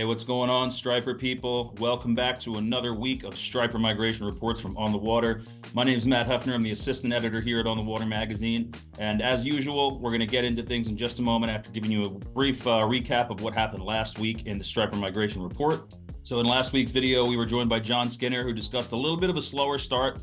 Hey, what's going on, Striper people? Welcome back to another week of Striper Migration Reports from On the Water. My name is Matt Haeffner. I'm the assistant editor here at On the Water magazine. And as usual, we're going to get into things in just a moment after giving you a brief recap of what happened last week in the Striper Migration Report. So in last week's video, we were joined by John Skinner, who discussed a little bit of a slower start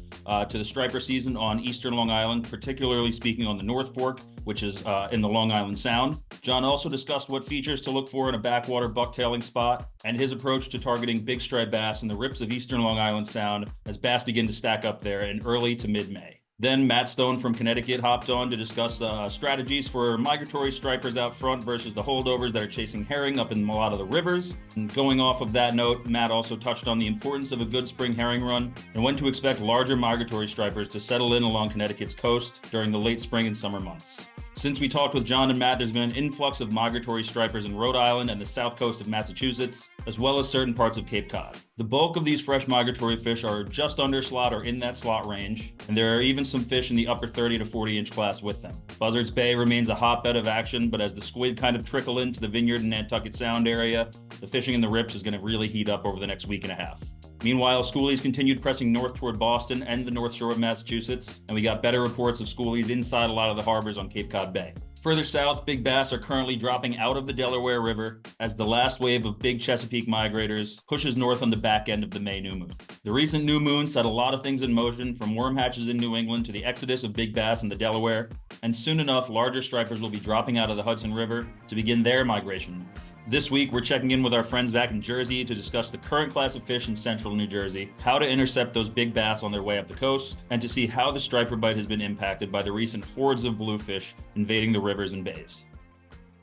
to the striper season on eastern Long Island, particularly speaking on the North Fork, which is in the Long Island Sound. John also discussed what features to look for in a backwater bucktailing spot and his approach to targeting big striped bass in the rips of eastern Long Island Sound as bass begin to stack up there in early to mid-May. Then Matt Stone from Connecticut hopped on to discuss strategies for migratory stripers out front versus the holdovers that are chasing herring up in a lot of the rivers. And going off of that note, Matt also touched on the importance of a good spring herring run and when to expect larger migratory stripers to settle in along Connecticut's coast during the late spring and summer months. Since we talked with John and Matt, there's been an influx of migratory stripers in Rhode Island and the south coast of Massachusetts, as well as certain parts of Cape Cod. The bulk of these fresh migratory fish are just under slot or in that slot range, and there are even some fish in the upper 30 to 40 inch class with them. Buzzards Bay remains a hotbed of action, but as the squid kind of trickle into the Vineyard and Nantucket Sound area, the fishing in the rips is going to really heat up over the next week and a half. Meanwhile, schoolies continued pressing north toward Boston and the North Shore of Massachusetts, and we got better reports of schoolies inside a lot of the harbors on Cape Cod Bay. Further south, big bass are currently dropping out of the Delaware River as the last wave of big Chesapeake migrators pushes north on the back end of the May new moon. The recent new moon set a lot of things in motion, from worm hatches in New England to the exodus of big bass in the Delaware, and soon enough, larger stripers will be dropping out of the Hudson River to begin their migration north. This week, we're checking in with our friends back in Jersey to discuss the current class of fish in central New Jersey, how to intercept those big bass on their way up the coast, and to see how the striper bite has been impacted by the recent hordes of bluefish invading the rivers and bays.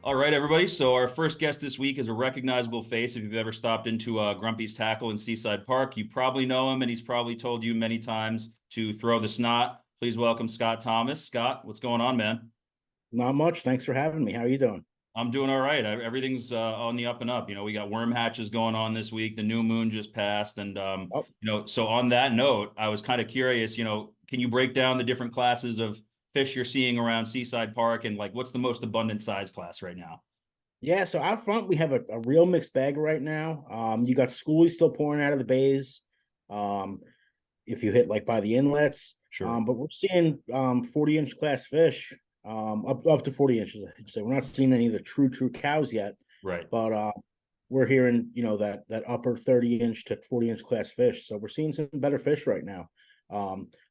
All right, everybody, so our first guest this week is a recognizable face. If you've ever stopped into Grumpy's Tackle in Seaside Park, you probably know him, and he's probably told you many times to throw the snot. Please welcome Scott Thomas. Scott, what's going on, man? Not much. Thanks for having me. How are you doing? I'm doing all right. Everything's on the up and up. You know, we got worm hatches going on this week. The new moon just passed. And, Oh, so on that note, I was kind of curious, can you break down the different classes of fish you're seeing around Seaside Park and like what's the most abundant size class right now? yeah. So out front, we have a real mixed bag right now. You got schoolies still pouring out of the bays. Um, if you hit like by the inlets, Sure. but we're seeing 40-inch class fish, up to 40 inches. I should say. We're not seeing any of the true cows yet, Right. but we're hearing that upper 30-inch to 40-inch class fish. So we're seeing some better fish right now.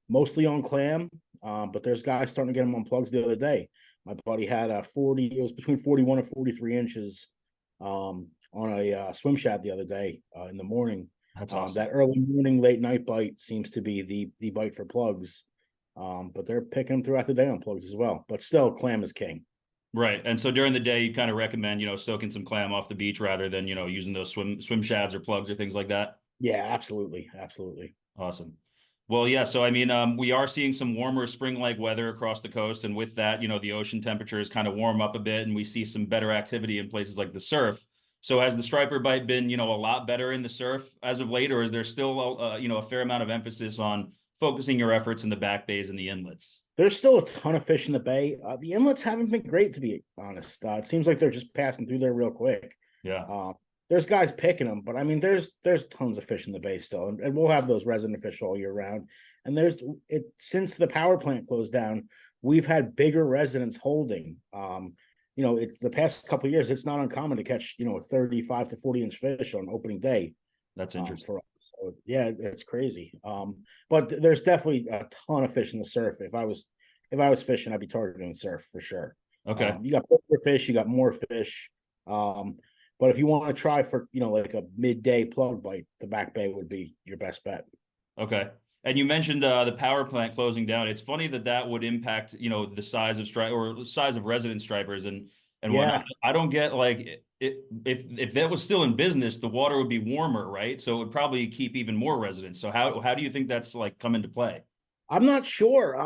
Mostly on clam, but there's guys starting to get them on plugs the other day. My buddy had a 40, it was between 41 and 43 inches on a swim shad the other day in the morning. That's awesome. That early morning, late night bite seems to be the bite for plugs. But they're picking them throughout the day on plugs as well. But still, clam is king. Right. And so during the day, you kind of recommend, soaking some clam off the beach rather than, using those swim shads or plugs or things like that. Yeah, absolutely. Absolutely. Awesome. Well, yeah. So, I mean, we are seeing some warmer spring-like weather across the coast. And with that, the ocean temperatures kind of warm up a bit and we see some better activity in places like the surf. So has the striper bite been, a lot better in the surf as of late, or is there still, a fair amount of emphasis on focusing your efforts in the back bays and the inlets? There's still a ton of fish in the bay. The inlets haven't been great, to be honest. It seems like they're just passing through there real quick. Yeah. There's guys picking them, but I mean, there's tons of fish in the bay still, and we'll have those resident fish all year round. And since the power plant closed down, we've had bigger residents holding. It's the past couple of years, it's not uncommon to catch 35 to 40-inch fish on opening day. That's interesting. For us. So yeah, it's crazy. But there's definitely a ton of fish in the surf. If I was fishing, I'd be targeting the surf for sure. Okay. You got bigger fish, you got more fish. But if you want to try for like a midday plug bite, the back bay would be your best bet. Okay. And you mentioned the power plant closing down. It's funny that would impact the size of size of resident stripers and Yeah. whatnot. I don't get like if that was still in business, the water would be warmer, right? So it would probably keep even more residents. So how do you think that's like come into play? I'm not sure.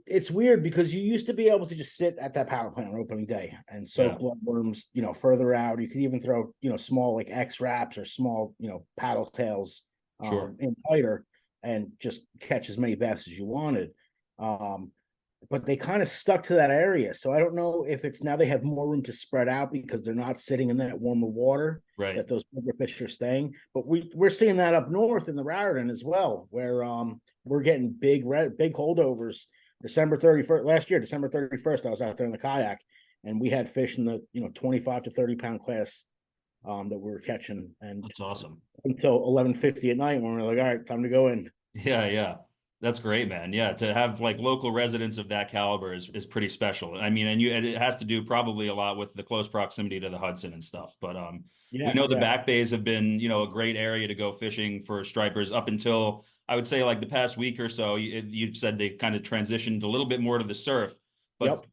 It's weird because you used to be able to just sit at that power plant on opening day and soak bloodworms, further out. You could even throw, small like X wraps or small, paddle tails Sure. in tighter and just catch as many bass as you wanted. but they kind of stuck to that area. So I don't know if it's now they have more room to spread out because they're not sitting in that warmer water Right. that those bigger fish are staying. But we're seeing that up north in the Raritan as well, where we're getting big holdovers. December 31st last year, December 31st, I was out there in the kayak and we had fish in the 25 to 30 pound class that we were catching, and That's awesome. until 11:50 at night when we're like, all right, time to go in. Yeah, yeah. That's great, man. Yeah, to have like local residents of that caliber is pretty special. I mean, and it has to do probably a lot with the close proximity to the Hudson and stuff. But we Yeah, know the yeah. back bays have been, a great area to go fishing for stripers up until I would say like the past week or so. You've said they kind of transitioned a little bit more to the surf. But Yep.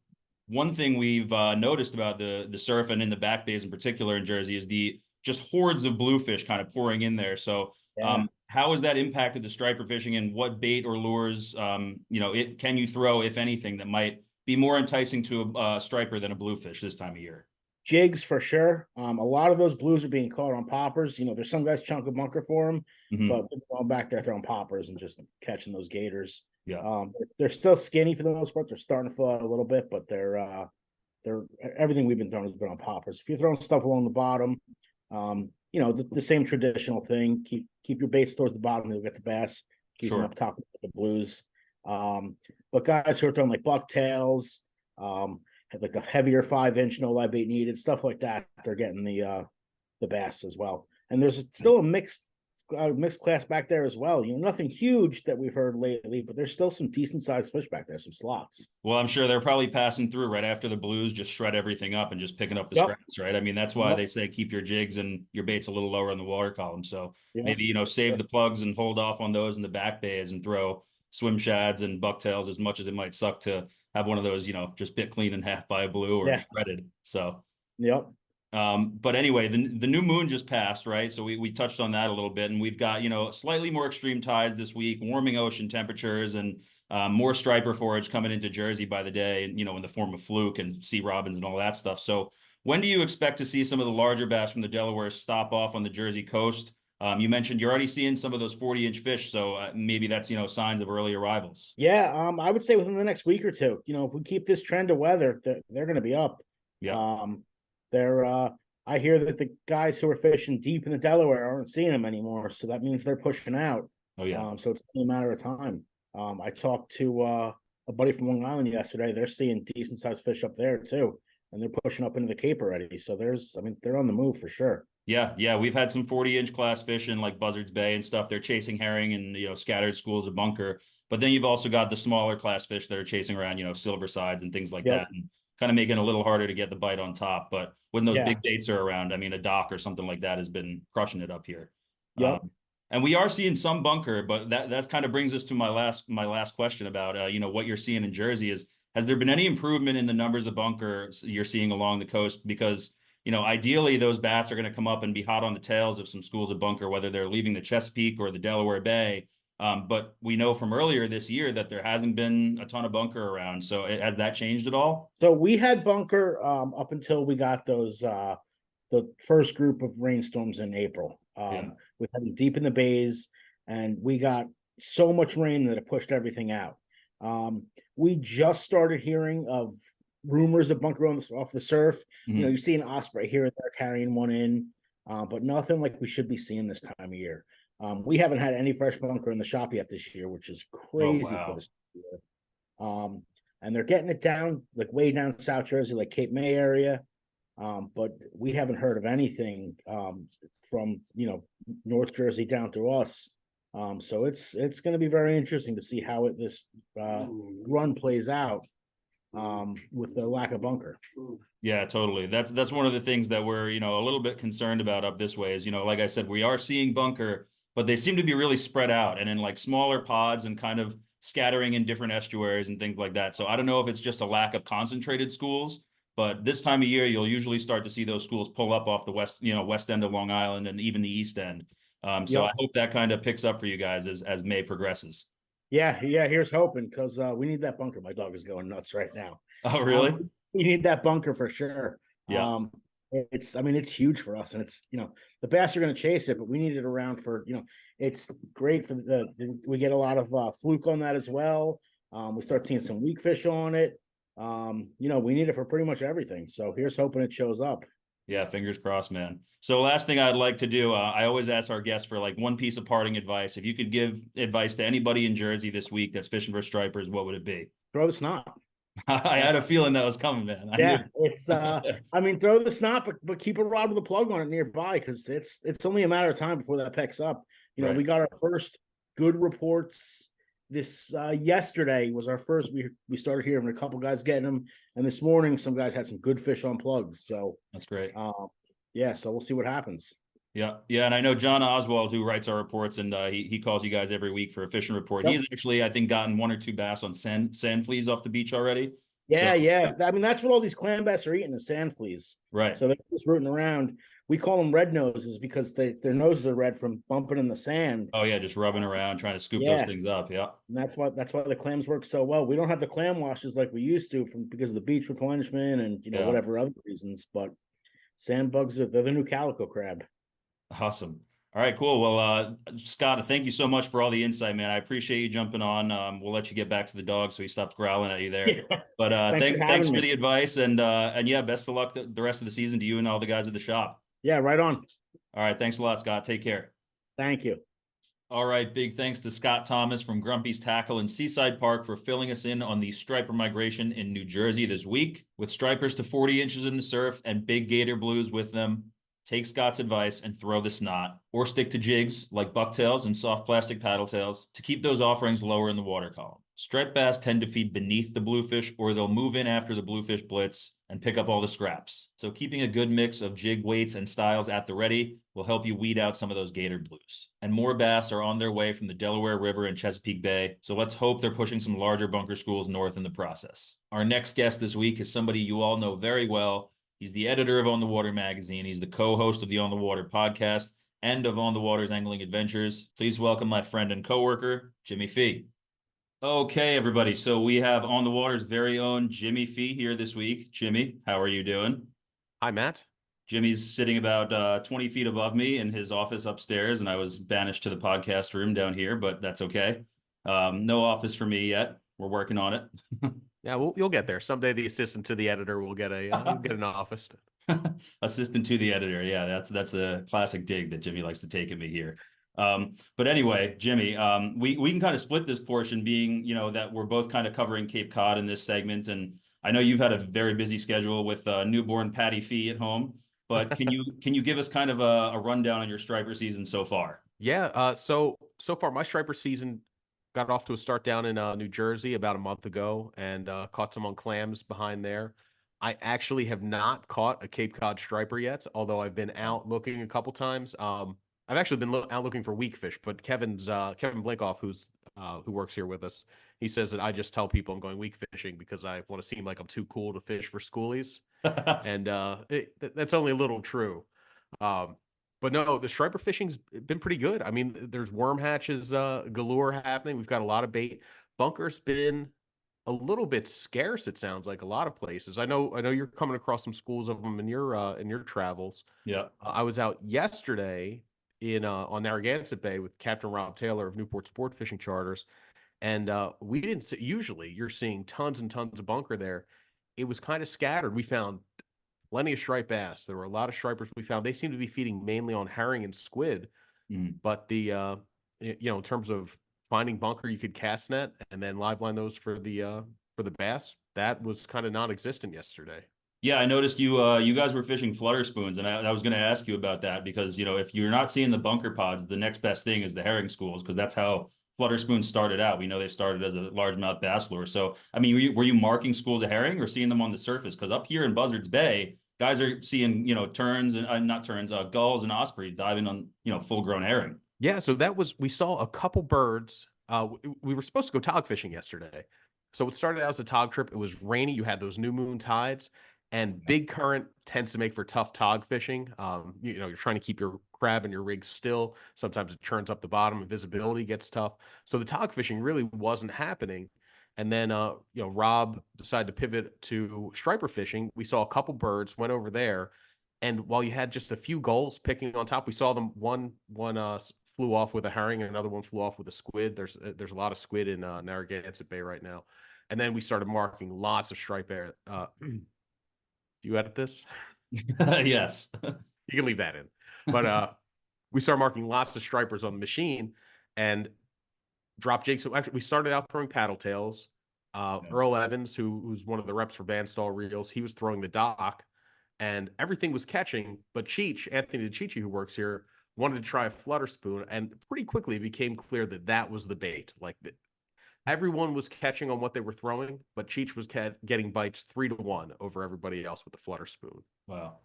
one thing we've noticed about the surf and in the back bays in particular in Jersey is the just hordes of bluefish kind of pouring in there. So Yeah. how has that impacted the striper fishing, and what bait or lures, it can you throw, if anything, that might be more enticing to a striper than a bluefish this time of year? Jigs for sure. A lot of those blues are being caught on poppers. There's some guys chunk a bunker for them, Hmm. but we're going back there throwing poppers and just catching those gators. Yeah, They're still skinny for the most part. They're starting to fill out a little bit, but they're everything we've been throwing has been on poppers. If you're throwing stuff along the bottom, the same traditional thing. Keep your baits towards the bottom. You'll get the bass. Keep them sure. up top with the blues. But guys who are throwing like bucktails, have like a heavier 5-inch, no live bait needed, stuff like that. They're getting the bass as well. And there's still a mixed class back there as well. Nothing huge that we've heard lately, but there's still some decent sized fish back there, some slots. Well, I'm sure they're probably passing through right after the blues just shred everything up and just picking up the Yep. scraps, right? I mean, that's why Yep. they say keep your jigs and your baits a little lower in the water column. So Yeah. maybe, save the plugs and hold off on those in the back bays and throw swim shads and bucktails, as much as it might suck to have one of those, just bit clean in half by a blue or Yeah. shredded. So, Yep. but anyway, the new moon just passed, right? So we touched on that a little bit, and we've got, slightly more extreme tides this week, warming ocean temperatures, and more striper forage coming into Jersey by the day, and in the form of fluke and sea robins and all that stuff. So when do you expect to see some of the larger bass from the Delaware stop off on the Jersey coast? You mentioned you're already seeing some of those 40-inch fish, so maybe that's signs of early arrivals. Yeah. I would say within the next week or two. If we keep this trend of weather, they're going to be up. Yeah. They're I hear that the guys who are fishing deep in the Delaware aren't seeing them anymore, so that means they're pushing out. Oh yeah. So it's only a matter of time. I talked to a buddy from Long Island yesterday. They're seeing decent sized fish up there too, and they're pushing up into the Cape already. So they're on the move for sure. Yeah, yeah, we've had some 40-inch class fish in like Buzzards Bay and stuff. They're chasing herring and scattered schools of bunker. But then you've also got the smaller class fish that are chasing around, silver sides and things like Yep. that, and kind of making it a little harder to get the bite on top. But when those Yeah. big baits are around, I mean, a dock or something like that has been crushing it up here. Yep. And we are seeing some bunker, but that kind of brings us to my last question about what you're seeing in Jersey is, has there been any improvement in the numbers of bunkers you're seeing along the coast? Because ideally those bats are going to come up and be hot on the tails of some schools of bunker, whether they're leaving the Chesapeake or the Delaware Bay. But we know from earlier this year that there hasn't been a ton of bunker around. So has that changed at all? So we had bunker up until we got those the first group of rainstorms in April. Yeah. We had them deep in the bays, and we got so much rain that it pushed everything out. We just started hearing of rumors of bunker off the surf. Mhm. You see an osprey here and there carrying one in, but nothing like we should be seeing this time of year. We haven't had any fresh bunker in the shop yet this year, which is Oh, crazy for wow. this year. And they're getting it down, like way down South Jersey, like Cape May area. But we haven't heard of anything from North Jersey down to us. So it's going to be very interesting to see how this run plays out with the lack of bunker. Yeah, totally. That's one of the things that we're, a little bit concerned about up this way is, like I said, we are seeing bunker, but they seem to be really spread out and in like smaller pods and kind of scattering in different estuaries and things like that. So I don't know if it's just a lack of concentrated schools, but this time of year, you'll usually start to see those schools pull up off the west end of Long Island and even the east end. So Yep. I hope that kind of picks up for you guys as May progresses. Yeah. Here's hoping, because we need that bunker. My dog is going nuts right now. Oh, really? We need that bunker for sure. Yeah. It's huge for us, and it's the bass are going to chase it, but we need it around for it's great for we get a lot of fluke on that as well. We start seeing some weak fish on it. We need it for pretty much everything. So here's hoping it shows up. Yeah, fingers crossed, man. So last thing I'd like to do, I always ask our guests for like one piece of parting advice. If you could give advice to anybody in Jersey this week that's fishing for stripers, what would it be? Throw the snot. I had a feeling that was coming, man. I knew. Yeah, it's I mean, throw the snot, but keep a rod with a plug on it nearby because it's only a matter of time before that picks up. Right. We got our first good reports this yesterday was our first. We started hearing a couple guys getting them, and this morning some guys had some good fish on plugs. So That's great. Yeah, so we'll see what happens. Yeah, and I know John Oswald, who writes our reports, and he calls you guys every week for a fishing report. Yep. He's actually, I think, gotten 1 or 2 bass on sand fleas off the beach already. Yeah, yeah. I mean, that's what all these clam bass are eating, the sand fleas. Right. So they're just rooting around. We call them red noses because their noses are red from bumping in the sand. Oh yeah, just rubbing around, trying to scoop those things up. Yeah. And that's why the clams work so well. We don't have the clam washes like we used to because of the beach replenishment and whatever other reasons. But sand bugs they're the new calico crab. Awesome. All right, cool. Well, Scott, thank you so much for all the insight, man. I appreciate you jumping on. We'll let you get back to the dog so he stops growling at you there. Yeah. But thanks for the advice and yeah, best of luck the rest of the season to you and all the guys at the shop. Yeah, right on. All right, thanks a lot, Scott. Take care. Thank you. All right, big thanks to Scott Thomas from Grumpy's Tackle in Seaside Park for filling us in on the striper migration in New Jersey this week. With stripers to 40 inches in the surf and big gator blues with them, take Scott's advice and throw the snot, or stick to jigs like bucktails and soft plastic paddle tails to keep those offerings lower in the water column. Striped bass tend to feed beneath the bluefish, or they'll move in after the bluefish blitz and pick up all the scraps. So keeping a good mix of jig weights and styles at the ready will help you weed out some of those gator blues. And more bass are on their way from the Delaware River and Chesapeake Bay, so let's hope they're pushing some larger bunker schools north in the process. Our next guest this week is somebody you all know very well. He's the editor of On the Water magazine. He's the co-host of the On the Water podcast and of On the Water's Angling Adventures. Please welcome my friend and coworker, Jimmy Fee. Okay, everybody. So we have On the Water's very own Jimmy Fee here this week. Jimmy, how are you doing? Hi, Matt. Jimmy's sitting about 20 feet above me in his office upstairs, and I was banished to the podcast room down here, but that's okay. No office for me yet. We're working on it. Yeah, you'll get there. Someday the assistant to the editor will get an office. Assistant to the editor. Yeah, that's a classic dig that Jimmy likes to take at me here. But anyway, Jimmy, we can kind of split this portion being, that we're both kind of covering Cape Cod in this segment. And I know you've had a very busy schedule with newborn Patty Fee at home, but can you give us kind of a rundown on your striper season so far? Yeah. So far my striper season got off to a start down in New Jersey about a month ago and caught some on clams behind there. I actually have not caught a Cape Cod striper yet, although I've been out looking a couple times. I've actually been out looking for weak fish, but Kevin Blinkoff, who works here with us, he says that I just tell people I'm going weak fishing because I want to seem like I'm too cool to fish for schoolies, and that's only a little true. But no, the striper fishing's been pretty good. I mean, there's worm hatches galore happening. We've got a lot of bait. Bunker's been a little bit scarce. It sounds like a lot of places. I know you're coming across some schools of them in your travels. Yeah, I was out yesterday on Narragansett Bay with Captain Rob Taylor of Newport Sport Fishing Charters, and we didn't see, usually you're seeing tons and tons of bunker there. It was kind of scattered. We found plenty of striped bass. There were a lot of stripers we found. They seem to be feeding mainly on herring and squid, but the in terms of finding bunker, you could cast net and then live line those for the bass. That was kind of non-existent yesterday. Yeah, I noticed you guys were fishing flutter spoons, and I was going to ask you about that because if you're not seeing the bunker pods, the next best thing is the herring schools because that's how flutter spoons started out. We know they started as a largemouth bass lure. So I mean, were you marking schools of herring or seeing them on the surface? Because up here in Buzzards Bay, guys are seeing terns and not terns, gulls and ospreys diving on full grown herring. Yeah, so we saw a couple birds. We were supposed to go tog fishing yesterday. So it started out as a tog trip. It was rainy. You had those new moon tides, and big current tends to make for tough tog fishing. You're trying to keep your crab and your rig still. Sometimes it churns up the bottom and visibility gets tough. So the tog fishing really wasn't happening. And then, Rob decided to pivot to striper fishing. We saw a couple birds, went over there. And while you had just a few gulls picking on top, we saw them one flew off with a herring, and another one flew off with a squid. There's a lot of squid in Narragansett Bay right now. And then we started marking lots of striped bass. Do you edit this? Yes. You can leave that in. But we started marking lots of stripers on the machine and drop jigs. So actually, we started out throwing paddle tails. Earl Evans, who's one of the reps for Bandstall Reels, he was throwing the dock, and everything was catching. But Anthony DeCicci, who works here, wanted to try a flutter spoon, and pretty quickly it became clear that that was the bait. Like everyone was catching on what they were throwing, but Cheech was getting bites 3-1 over everybody else with the flutter spoon. Wow.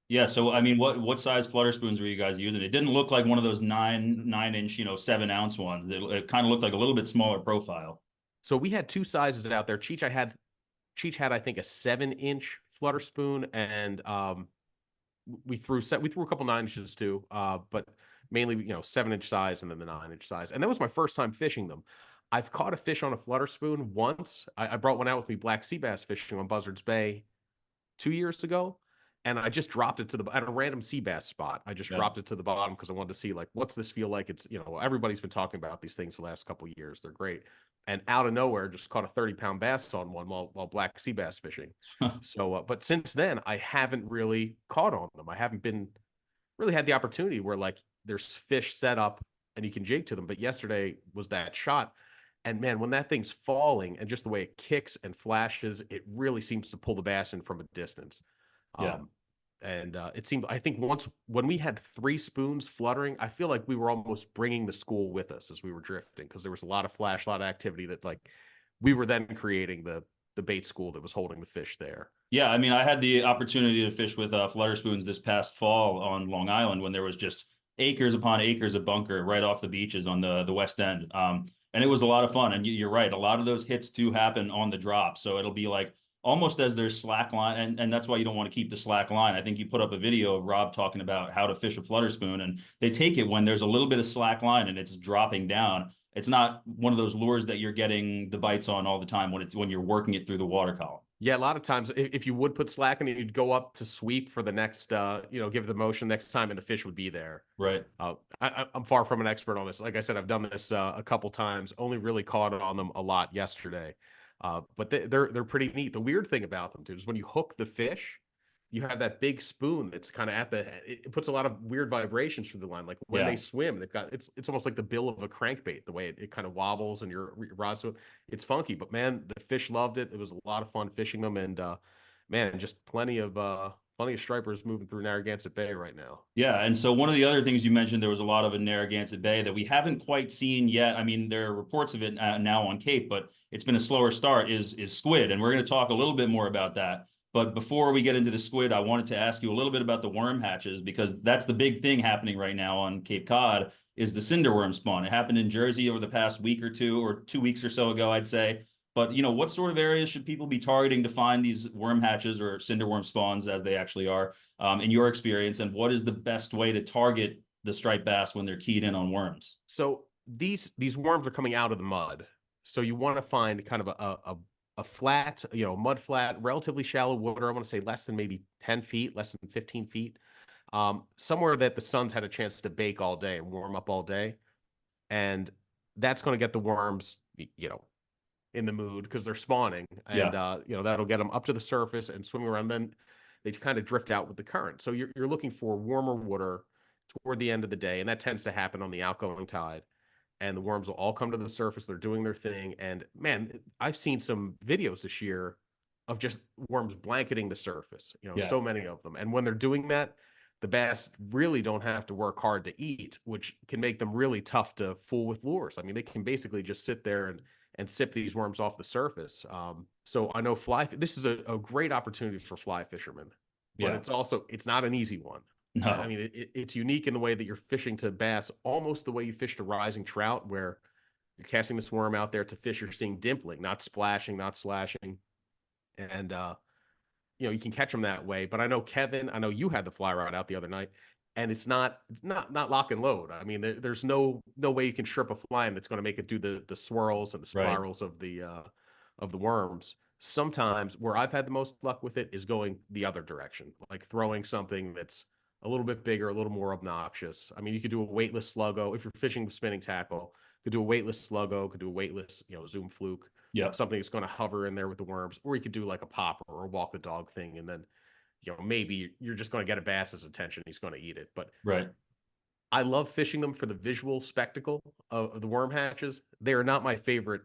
Yeah. So, I mean, what size flutter spoons were you guys using? It didn't look like one of those 9-inch, 7-ounce ones. It kind of looked like a little bit smaller profile. So we had two sizes out there. Cheech had I think a 7-inch flutter spoon, and we threw a couple 9 inches too, but mainly 7-inch size and then the 9-inch size. And that was my first time fishing them. I've caught a fish on a flutter spoon once. I brought one out with me black sea bass fishing on Buzzards Bay 2 years ago, and I just dropped it at a random sea bass spot. I just dropped it to the bottom because I wanted to see, like, what's this feel like? It's, everybody's been talking about these things the last couple of years. They're great. And out of nowhere, just caught a 30-pound bass on one while black sea bass fishing. So, but since then, I haven't really caught on them. I haven't really had the opportunity where, like, there's fish set up and you can jig to them. But yesterday was that shot. And man, when that thing's falling and just the way it kicks and flashes, it really seems to pull the bass in from a distance. Yeah. It seemed, I think once when we had 3 spoons fluttering, I feel like we were almost bringing the school with us as we were drifting, because there was a lot of flash, a lot of activity that, like, we were then creating the bait school that was holding the fish there. Yeah. I mean, I had the opportunity to fish with flutter spoons this past fall on Long Island when there was just acres upon acres of bunker right off the beaches on the West End. And it was a lot of fun. And you're right. A lot of those hits do happen on the drop. So it'll be like almost as there's slack line. And that's why you don't want to keep the slack line. I think you put up a video of Rob talking about how to fish a flutter spoon, and they take it when there's a little bit of slack line and it's dropping down. It's not one of those lures that you're getting the bites on all the time when you're working it through the water column. Yeah, a lot of times if you would put slack in it, you'd go up to sweep for the next, give the motion next time, and the fish would be there. Right. I'm far from an expert on this. Like I said, I've done this a couple times. Only really caught on them a lot yesterday, but they're pretty neat. The weird thing about them, too, is when you hook the fish, you have that big spoon that's kind of it puts a lot of weird vibrations through the line. Like when they swim, they've got, it's almost like the bill of a crankbait, the way it kind of wobbles and your rod. So it's funky, but man, the fish loved it. It was a lot of fun fishing them, and man, just plenty of stripers moving through Narragansett Bay right now. Yeah. And so one of the other things you mentioned, there was a lot of in Narragansett Bay that we haven't quite seen yet. I mean, there are reports of it now on Cape, but it's been a slower start, is squid. And we're going to talk a little bit more about that. But before we get into the squid, I wanted to ask you a little bit about the worm hatches, because that's the big thing happening right now on Cape Cod, is the cinder worm spawn. It happened in Jersey over the past week or 2 weeks or so ago, I'd say. But, what sort of areas should people be targeting to find these worm hatches, or cinder worm spawns as they actually are, in your experience? And what is the best way to target the striped bass when they're keyed in on worms? So these worms are coming out of the mud. So you want to find kind of a flat, mud flat, relatively shallow water. I want to say less than maybe 10 feet, less than 15 feet, somewhere that the sun's had a chance to bake all day and warm up all day. And that's going to get the worms, in the mood, because they're spawning, and that'll get them up to the surface and swimming around. Then they kind of drift out with the current. So you're looking for warmer water toward the end of the day, and that tends to happen on the outgoing tide. And the worms will all come to the surface. They're doing their thing. And man, I've seen some videos this year of just worms blanketing the surface, so many of them. And when they're doing that, the bass really don't have to work hard to eat, which can make them really tough to fool with lures. I mean, they can basically just sit there and sip these worms off the surface. So I know this is a great opportunity for fly fishermen, but it's not an easy one. No. I mean, it's unique in the way that you're fishing to bass, almost the way you fish to rising trout, where you're casting this worm out there to fish. You're seeing dimpling, not splashing, not slashing. And, you can catch them that way. But I know, Kevin, you had the fly rod out the other night, and it's not lock and load. I mean, there's no way you can strip a fly in that's going to make it do the swirls and the spirals of the worms. Sometimes where I've had the most luck with it is going the other direction, like throwing something that's a little bit bigger, a little more obnoxious. I mean, you could do a weightless sluggo if you're fishing with spinning tackle. Could do a weightless sluggo, could do a weightless, zoom fluke, Yeah. something that's going to hover in there with the worms, or you could do like a popper or a walk the dog thing, and then, maybe you're just going to get a bass's attention. He's going to eat it. But Right. I love fishing them for the visual spectacle of the worm hatches. They are not my favorite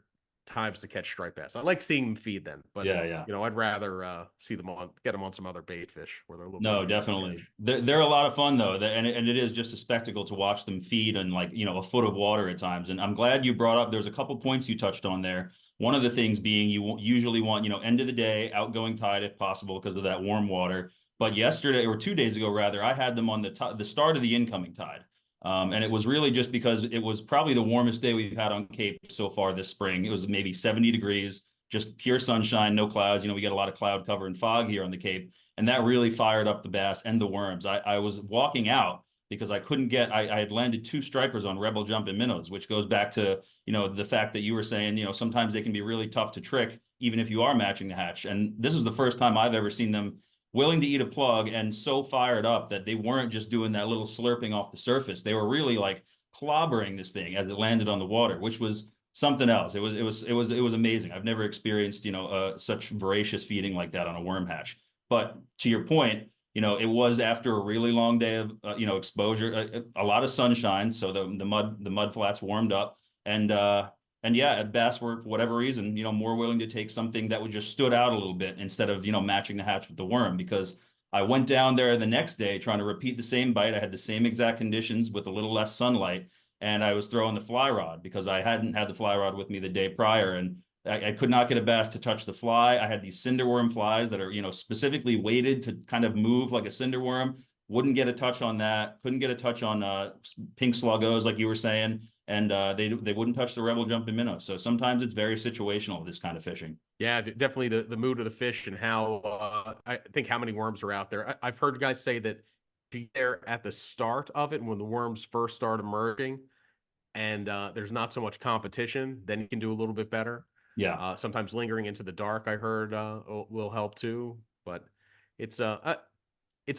times to catch striped bass. I like seeing them feed then, but Yeah. Yeah. I'd rather see them get them on some other bait fish where they're a little No, more easy to definitely. catch. They're a lot of fun though, and it is just a spectacle to watch them feed on like a foot of water at times. And I'm glad you brought up. There's a couple points you touched on there. One of the things being you usually want end of the day outgoing tide if possible because of that warm water. But yesterday or 2 days ago rather, I had them on the start of the incoming tide. And it was really just because it was probably the warmest day we've had on Cape so far this spring. It was maybe 70 degrees, just pure sunshine, no clouds. We get a lot of cloud cover and fog here on the Cape. And that really fired up the bass and the worms. I was walking out because I couldn't I had landed 2 stripers on rebel jumping minnows, which goes back to, the fact that you were saying, sometimes they can be really tough to trick, even if you are matching the hatch. And this is the first time I've ever seen them willing to eat a plug and so fired up that they weren't just doing that little slurping off the surface. They were really like clobbering this thing as it landed on the water, which was something else. It was amazing. I've never experienced, such voracious feeding like that on a worm hatch. But to your point, it was after a really long day of exposure, a lot of sunshine, so the mud flats warmed up, and yeah, bass were for whatever reason more willing to take something that would just stood out a little bit instead of matching the hatch with the worm. Because I went down there the next day trying to repeat the same bite. I had the same exact conditions with a little less sunlight, and I was throwing the fly rod because I hadn't had the fly rod with me the day prior, and I could not get a bass to touch the fly. I had these cinderworm flies that are, specifically weighted to kind of move like a cinderworm. Wouldn't get a touch on that. Couldn't get a touch on pink sluggos, like you were saying. And they wouldn't touch the rebel jumping minnow. So sometimes it's very situational, this kind of fishing. Yeah, definitely the mood of the fish and how I think how many worms are out there. I've heard guys say that if you're there at the start of it, when the worms first start emerging, and there's not so much competition, then you can do a little bit better. Yeah. Sometimes lingering into the dark, I heard, will help too. But it's a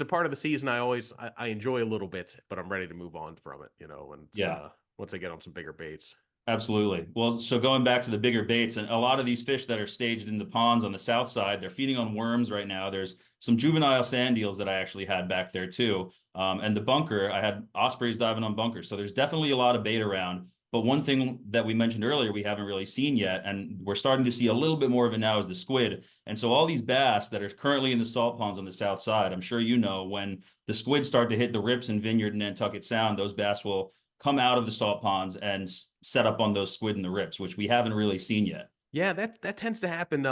part of the season I enjoy a little bit, but I'm ready to move on from it. And Yeah. Once I get on some bigger baits. Absolutely. Well, so going back to the bigger baits, and a lot of these fish that are staged in the ponds on the south side, they're feeding on worms right now. There's some juvenile sand eels that I actually had back there too. And the bunker, I had ospreys diving on bunkers. So there's definitely a lot of bait around. But one thing that we mentioned earlier, we haven't really seen yet, and we're starting to see a little bit more of it now, is the squid. And so all these bass that are currently in the salt ponds on the south side, I'm sure when the squid start to hit the rips in Vineyard and Nantucket Sound, those bass will come out of the salt ponds and set up on those squid in the rips, which we haven't really seen yet. Yeah, that tends to happen.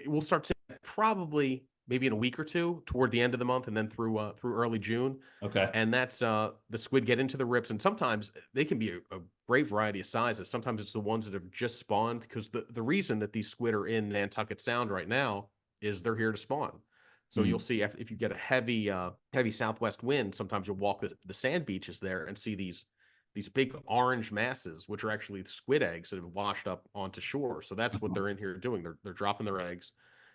We'll start to probably maybe in a week or two toward the end of the month, and then through early June. Okay. And that's the squid get into the rips, and sometimes they can be a great variety of sizes. Sometimes it's the ones that have just spawned, because the reason that these squid are in Nantucket Sound right now is they're here to spawn. So you'll see if you get a heavy southwest wind, sometimes you'll walk the sand beaches there and see these big orange masses, which are actually squid eggs that have washed up onto shore. So that's what they're in here doing. They're dropping their eggs.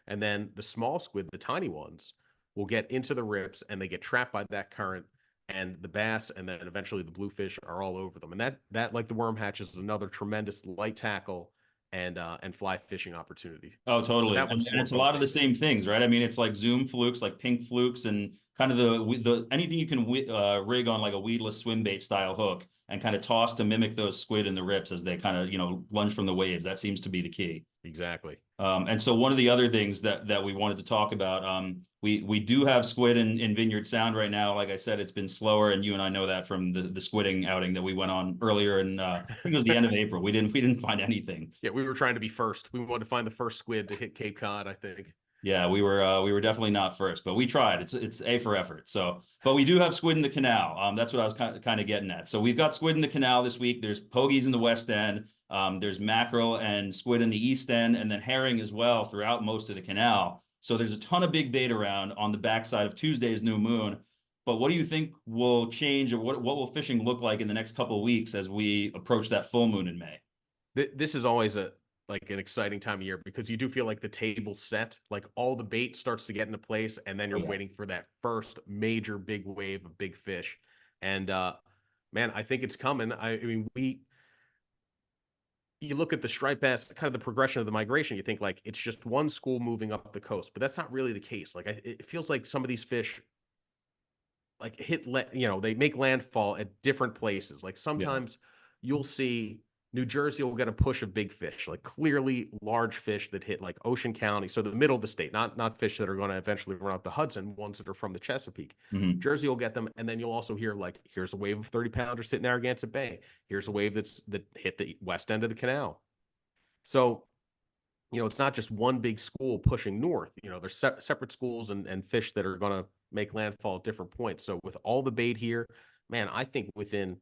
And then the small squid, the tiny ones, will get into the rips, and they get trapped by that current, and the bass and then eventually the bluefish are all over them. And that like the worm hatch, is another tremendous light tackle and fly fishing opportunity. Oh, totally. That And it's a lot of the same things, right? I mean, it's like zoom flukes, like pink flukes, and kind of the anything you can rig on like a weedless swim bait style hook and kind of toss to mimic those squid in the rips as they kind of, lunge from the waves. That seems to be the key. Exactly. And so one of the other things that we wanted to talk about, we do have squid in Vineyard Sound right now. Like I said, it's been slower, and you and I know that from the squidding outing that we went on earlier, and I think it was the end of April. We didn't find anything. Yeah, we were trying to be first. We wanted to find the first squid to hit Cape Cod, I think. Yeah, we were definitely not first, but we tried. It's A for effort. So, but we do have squid in the canal. That's what I was kind of getting at. So we've got squid in the canal this week. There's pogies in the west end. There's mackerel and squid in the east end, and then herring as well throughout most of the canal. So there's a ton of big bait around on the backside of Tuesday's new moon. But what do you think will change, or what will fishing look like in the next couple of weeks as we approach that full moon in May? This is always a like an exciting time of year because you do feel like the table's set, like all the bait starts to get into place, and then you're waiting for that first major big wave of big fish. And man, I think it's coming. I mean, you look at the striped bass, kind of the progression of the migration, you think like it's just one school moving up the coast, but that's not really the case. Like it feels like some of these fish like they make landfall at different places. Like sometimes you'll see New Jersey will get a push of big fish, like clearly large fish that hit like Ocean County, so the middle of the state, not fish that are going to eventually run out the Hudson, ones that are from the Chesapeake. Jersey will get them, and then you'll also hear like, here's a wave of 30-pounders sitting in Narragansett Bay. Here's a wave that hit the west end of the canal. So, it's not just one big school pushing north. There's separate schools and fish that are going to make landfall at different points. So with all the bait here, man, I think within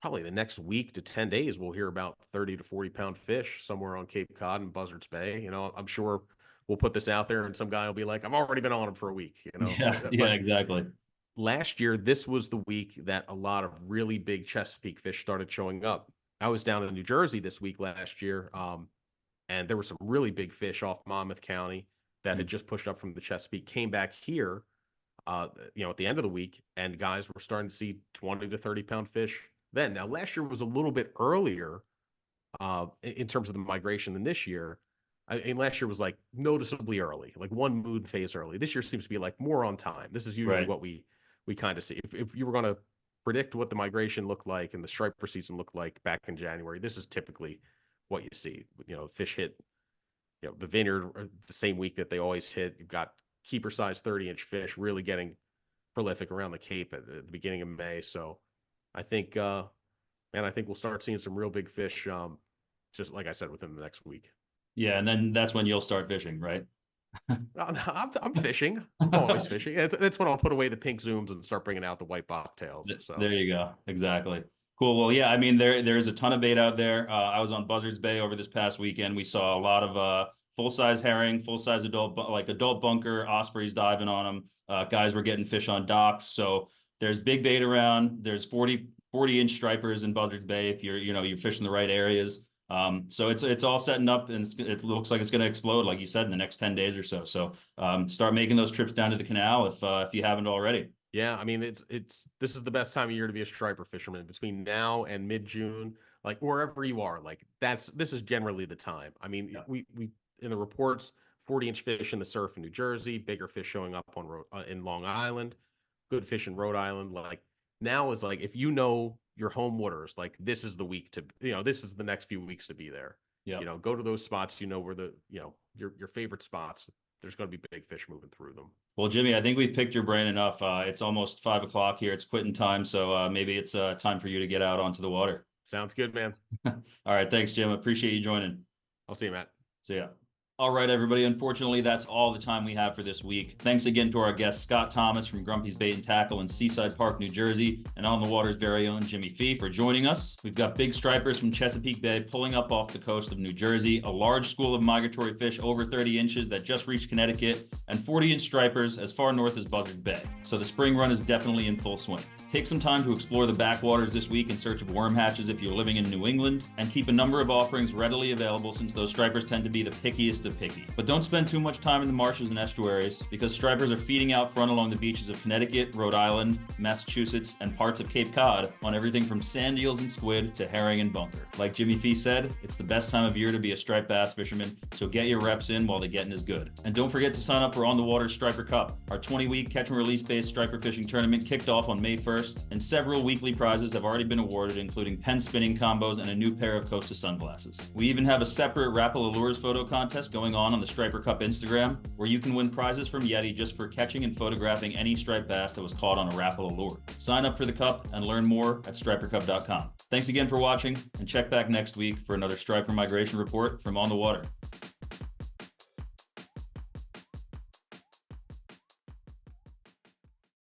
probably the next week to 10 days, we'll hear about 30 to 40-pound fish somewhere on Cape Cod and Buzzards Bay. I'm sure we'll put this out there and some guy will be like, I've already been on them for a week. Yeah, exactly. Last year, this was the week that a lot of really big Chesapeake fish started showing up. I was down in New Jersey this week last year, and there were some really big fish off Monmouth County that had just pushed up from the Chesapeake, came back here, at the end of the week, and guys were starting to see 20 to 30-pound fish then. Now, last year was a little bit earlier in terms of the migration than this year. Last year was like noticeably early, like one moon phase early. This year seems to be like more on time. This is usually what we kind of see. If you were going to predict what the migration looked like and the striper season looked like back in January, this is typically what you see. Fish hit, the Vineyard the same week that they always hit. You've got keeper size 30-inch fish really getting prolific around the Cape at the beginning of May. So I think, I think we'll start seeing some real big fish, just like I said, within the next week. Yeah, and then that's when you'll start fishing, right? I'm fishing. I'm always fishing. That's when I'll put away the pink zooms and start bringing out the white bobtails. So there you go. Exactly. Cool. Well, yeah, I mean, there's a ton of bait out there. I was on Buzzards Bay over this past weekend. We saw a lot of full-size herring, full-size adult bunker, ospreys diving on them. Guys were getting fish on docks. So there's big bait around. There's 40-inch stripers in Buzzards Bay if you're fishing the right areas. So it's all setting up, and it looks like it's going to explode, like you said, in the next 10 days or so. So start making those trips down to the canal if you haven't already. Yeah, I mean, this is the best time of year to be a striper fisherman, between now and mid-June, like wherever you are. Like this is generally the time. I mean, we in the reports, 40-inch fish in the surf in New Jersey, bigger fish showing up in Long Island, good fish in Rhode Island. Like now is like, if your home waters, like this is the week to, this is the next few weeks to be there. Yeah. Go to those spots, where your favorite spots, there's going to be big fish moving through them. Well, Jimmy, I think we've picked your brain enough. It's almost 5 o'clock here. It's quitting time. So maybe it's time for you to get out onto the water. Sounds good, man. All right. Thanks, Jim. Appreciate you joining. I'll see you, Matt. See ya. All right, everybody. Unfortunately, that's all the time we have for this week. Thanks again to our guest, Scott Thomas from Grumpy's Bait and Tackle in Seaside Park, New Jersey, and On the Water's very own Jimmy Fee for joining us. We've got big stripers from Chesapeake Bay pulling up off the coast of New Jersey, a large school of migratory fish over 30 inches that just reached Connecticut, and 40-inch stripers as far north as Buzzards Bay. So the spring run is definitely in full swing. Take some time to explore the backwaters this week in search of worm hatches if you're living in New England, and keep a number of offerings readily available since those stripers tend to be the pickiest of picky. But don't spend too much time in the marshes and estuaries, because stripers are feeding out front along the beaches of Connecticut, Rhode Island, Massachusetts, and parts of Cape Cod on everything from sand eels and squid to herring and bunker. Like Jimmy Fee said, it's the best time of year to be a striped bass fisherman, so get your reps in while the getting is good. And don't forget to sign up for On the Water Striper Cup. Our 20-week catch and release based striper fishing tournament kicked off on May 1st, and several weekly prizes have already been awarded, including pen spinning combos and a new pair of Costa sunglasses. We even have a separate Rapala Lures photo contest going on the Striper Cup Instagram, where you can win prizes from Yeti just for catching and photographing any striped bass that was caught on a Rapala lure. Sign up for the cup and learn more at stripercup.com. Thanks again for watching, and check back next week for another striper migration report from On the Water.